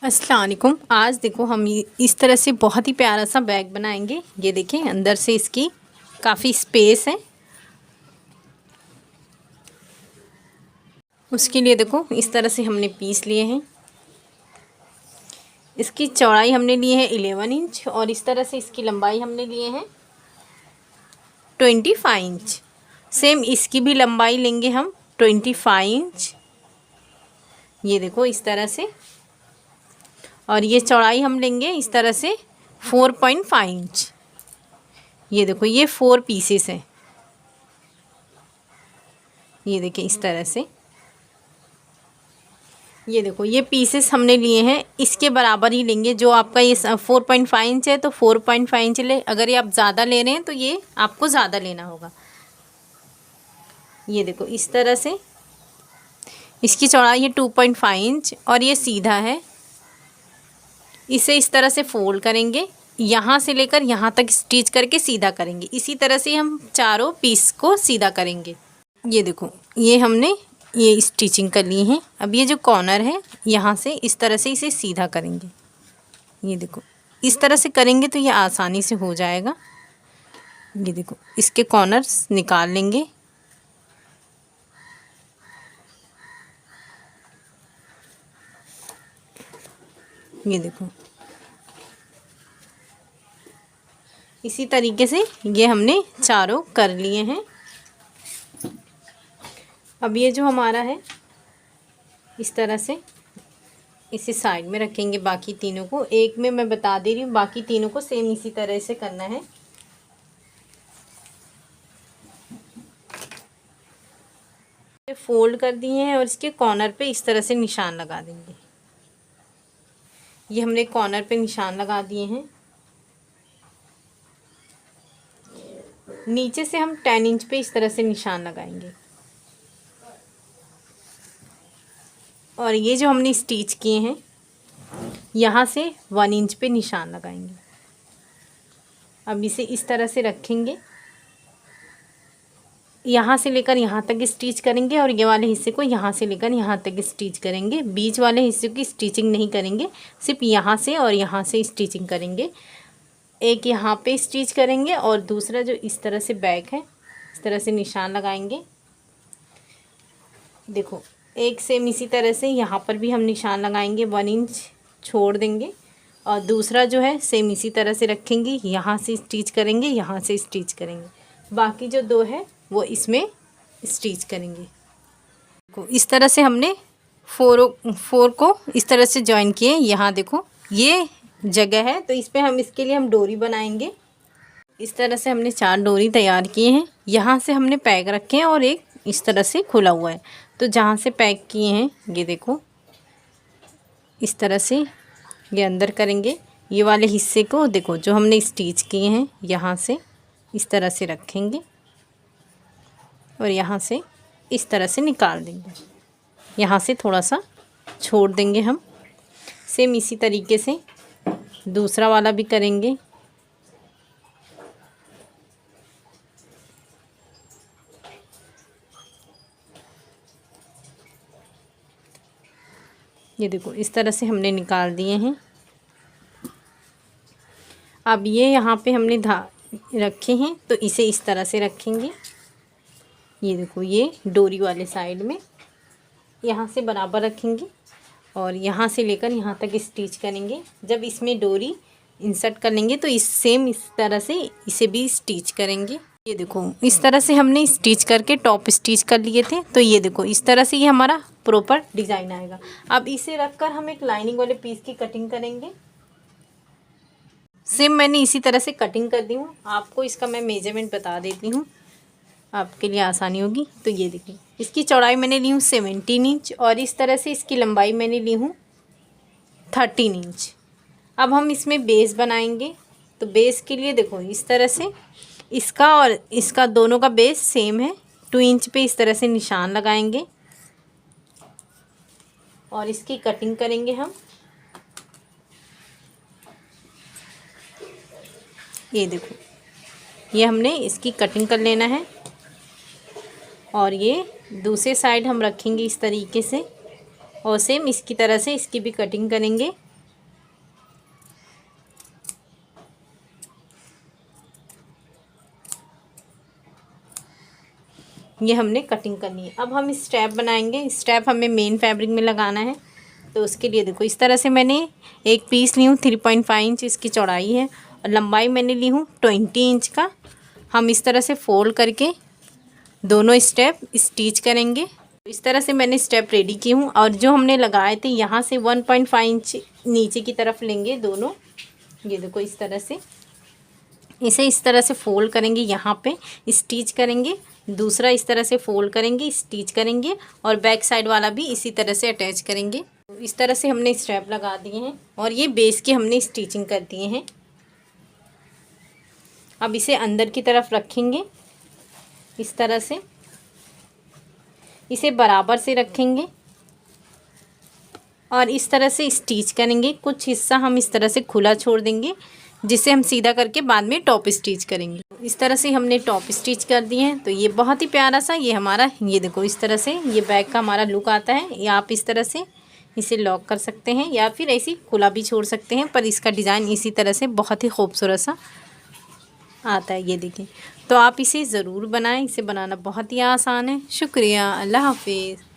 अस्सलाम वालेकुम। आज देखो हम इस तरह से बहुत ही प्यारा सा बैग बनाएंगे। ये देखें, अंदर से इसकी काफ़ी स्पेस है। उसके लिए देखो इस तरह से हमने पीस लिए हैं। इसकी चौड़ाई हमने लिए है 11 इंच और इस तरह से इसकी लंबाई हमने लिए हैं 25 इंच। सेम इसकी भी लंबाई लेंगे हम 25 इंच। ये देखो इस तरह से, और ये चौड़ाई हम लेंगे इस तरह से 4.5 इंच। ये देखो ये 4 पीसेस हैं। ये देखिए इस तरह से, ये देखो ये पीसेस हमने लिए हैं, इसके बराबर ही लेंगे। जो आपका ये 4.5 इंच है तो 4.5 इंच ले। अगर ये आप ज़्यादा ले रहे हैं तो ये आपको ज़्यादा लेना होगा। ये देखो इस तरह से इसकी चौड़ाई है 2.5 इंच और ये सीधा है। इसे इस तरह से फोल्ड करेंगे, यहाँ से लेकर यहाँ तक स्टिच करके सीधा करेंगे। इसी तरह से हम चारों पीस को सीधा करेंगे। ये देखो ये हमने ये स्टिचिंग कर ली है। अब ये जो कॉर्नर है यहाँ से इस तरह से इसे सीधा करेंगे। ये देखो इस तरह से करेंगे तो ये आसानी से हो जाएगा। ये देखो इसके कॉर्नर्स निकाल लेंगे। ये देखो इसी तरीके से ये हमने चारों कर लिए हैं। अब ये जो हमारा है इस तरह से इसे साइड में रखेंगे। बाकी तीनों को एक में मैं बता दे रही हूँ, बाकी तीनों को सेम इसी तरह से करना है। फोल्ड कर दिए हैं और इसके कॉर्नर पे इस तरह से निशान लगा देंगे। ये हमने कॉर्नर पे निशान लगा दिए हैं। नीचे से हम 10 इंच पे इस तरह से निशान लगाएंगे और ये जो हमने स्टिच किए हैं यहाँ से 1 इंच पे निशान लगाएंगे। अब इसे इस तरह से रखेंगे, यहाँ से लेकर यहाँ तक स्टिच करेंगे और ये वाले हिस्से को यहाँ से लेकर यहाँ तक स्टिच करेंगे। बीच वाले हिस्से की स्टिचिंग नहीं करेंगे, सिर्फ यहाँ से और यहाँ से स्टिचिंग करेंगे। एक यहाँ पे स्टिच करेंगे और दूसरा जो इस तरह से बैक है इस तरह से निशान लगाएंगे। देखो एक सेम इसी तरह से यहाँ पर भी हम निशान लगाएंगे, 1 इंच छोड़ देंगे और दूसरा जो है सेम इसी तरह से रखेंगे। यहाँ से स्टिच करेंगे, यहाँ से स्टिच करेंगे। बाकी जो 2 है वो इसमें स्टिच करेंगे। इस तरह से हमने फोर को इस तरह से जॉइन किए। यहाँ देखो ये जगह है तो इस पर इसके लिए हम डोरी बनाएंगे। इस तरह से हमने 4 डोरी तैयार किए हैं। यहाँ से हमने पैक रखे हैं और एक इस तरह से खुला हुआ है। तो जहाँ से पैक किए हैं ये देखो इस तरह से ये अंदर करेंगे। ये वाले हिस्से को देखो जो हमने स्टिच किए हैं यहाँ से इस तरह से रखेंगे और यहाँ से इस तरह से निकाल देंगे। यहाँ से थोड़ा सा छोड़ देंगे हम। सेम इसी तरीके से दूसरा वाला भी करेंगे। ये देखो इस तरह से हमने निकाल दिए हैं। अब ये यहाँ पे हमने रखे हैं तो इसे इस तरह से रखेंगे। ये देखो ये डोरी वाले साइड में यहाँ से बराबर रखेंगे और यहाँ से लेकर यहाँ तक स्टिच करेंगे। जब इसमें डोरी इंसर्ट कर लेंगे तो इस तरह से इसे भी स्टिच करेंगे। ये देखो इस तरह से हमने स्टिच करके टॉप स्टिच कर लिए थे। तो ये देखो इस तरह से ये हमारा प्रॉपर डिज़ाइन आएगा। अब इसे रखकर हम एक लाइनिंग वाले पीस की कटिंग करेंगे। सेम मैंने इसी तरह से कटिंग कर दी हूँ। आपको इसका मैं मेजरमेंट बता देती हूँ, आपके लिए आसानी होगी। तो ये देखिए इसकी चौड़ाई मैंने ली हूँ 17 इंच और इस तरह से इसकी लंबाई मैंने ली हूँ 13 इंच। अब हम इसमें बेस बनाएंगे। तो बेस के लिए देखो इस तरह से इसका और इसका दोनों का बेस सेम है। 2 इंच पे इस तरह से निशान लगाएंगे और इसकी कटिंग करेंगे हम। ये देखो ये हमने इसकी कटिंग कर लेना है और ये दूसरे साइड हम रखेंगे इस तरीके से और सेम इसकी तरह से इसकी भी कटिंग करेंगे ये हमने कटिंग करनी है। अब हम स्टेप बनाएंगे। स्टेप हमें मेन फैब्रिक में लगाना है, तो उसके लिए देखो इस तरह से मैंने एक पीस ली हूँ। 3.5 इंच इसकी चौड़ाई है और लंबाई मैंने ली हूँ 20 इंच का। हम इस तरह से फोल्ड करके दोनों स्टेप स्टिच करेंगे। इस तरह से मैंने स्टेप रेडी की हूँ और जो हमने लगाए थे यहाँ से 1.5 इंच नीचे की तरफ लेंगे दोनों। ये देखो इस तरह से इसे इस तरह से फोल्ड करेंगे, यहाँ पे स्टिच करेंगे। दूसरा इस तरह से फोल्ड करेंगे, स्टिच करेंगे और बैक साइड वाला भी इसी तरह से अटैच करेंगे। इस तरह से हमने स्टेप लगा दिए हैं और ये बेस की हमने स्टिचिंग कर दिए हैं। अब इसे अंदर की तरफ रखेंगे, इस तरह से इसे बराबर से रखेंगे और इस तरह से स्टिच करेंगे। कुछ हिस्सा हम इस तरह से खुला छोड़ देंगे, जिसे हम सीधा करके बाद में टॉप स्टिच करेंगे। इस तरह से हमने टॉप स्टिच कर दिए हैं। तो ये बहुत ही प्यारा सा ये हमारा, ये देखो इस तरह से ये बैक का हमारा लुक आता है। या आप इस तरह से इसे लॉक कर सकते हैं या फिर ऐसे खुला भी छोड़ सकते हैं, पर इसका डिज़ाइन इसी तरह से बहुत ही खूबसूरत सा आता है। ये देखिए, तो आप इसे ज़रूर बनाएं। इसे बनाना बहुत ही आसान है। शुक्रिया, अल्लाह हाफिज़।